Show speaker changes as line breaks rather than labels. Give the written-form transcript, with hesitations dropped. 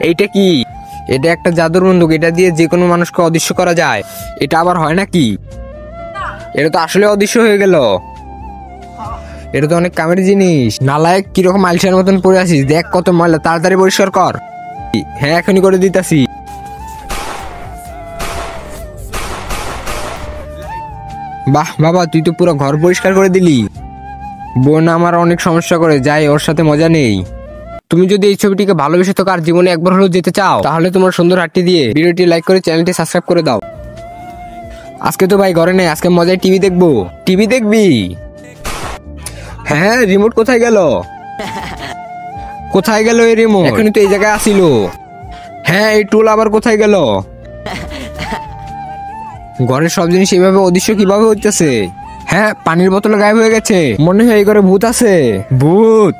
এইটা কি? এটা একটা জাদুর বন্দুক, এটা দিয়ে যে কোনো মানুষকে অদৃশ্য করা যায়। এটা আবার হয় নাকি? এটা তো আসলে অদৃশ্য হয়ে গেল। এটা তো অনেক কামের জিনিস। নালায়ক কিরকম আলসার মতন পড়ে আছিস, দেখ কত ময়লা, তাড়াতাড়ি পরিষ্কার কর। হ্যাঁ এখনই করে দিতাছি। বাহ বাবা, তুই তো পুরো ঘর পরিষ্কার করে দিলি। বোন আমার অনেক সমস্যা করে, যাই ওর সাথে মজা নেই। তুমি যদি এই ছবিটিকে ভালোবেসে থাকো আর জীবনে একবার হলেও যেতে চাও, তাহলে তোমার সুন্দর হাতটি দিয়ে ভিডিওটি লাইক করে চ্যানেলটি সাবস্ক্রাইব করে দাও। আজকে তো ভাই ঘরে নেই, আজকে মজায় টিভি দেখবো। টিভি দেখবি? হ্যাঁ, রিমোট কোথায় গেল? কোথায় গেল এই রিমোট? এখনই তো এই জায়গায় আসিল। হ্যাঁ, এই টুল আবার কোথায় গেল? ঘরের সব জিনিস এইভাবে অদৃশ্য কিভাবে হচ্ছে? হ্যাঁ, পানির বোতল গায়েব হয়ে গেছে। মনে হয় এই ঘরে ভূত আছে। ভূত?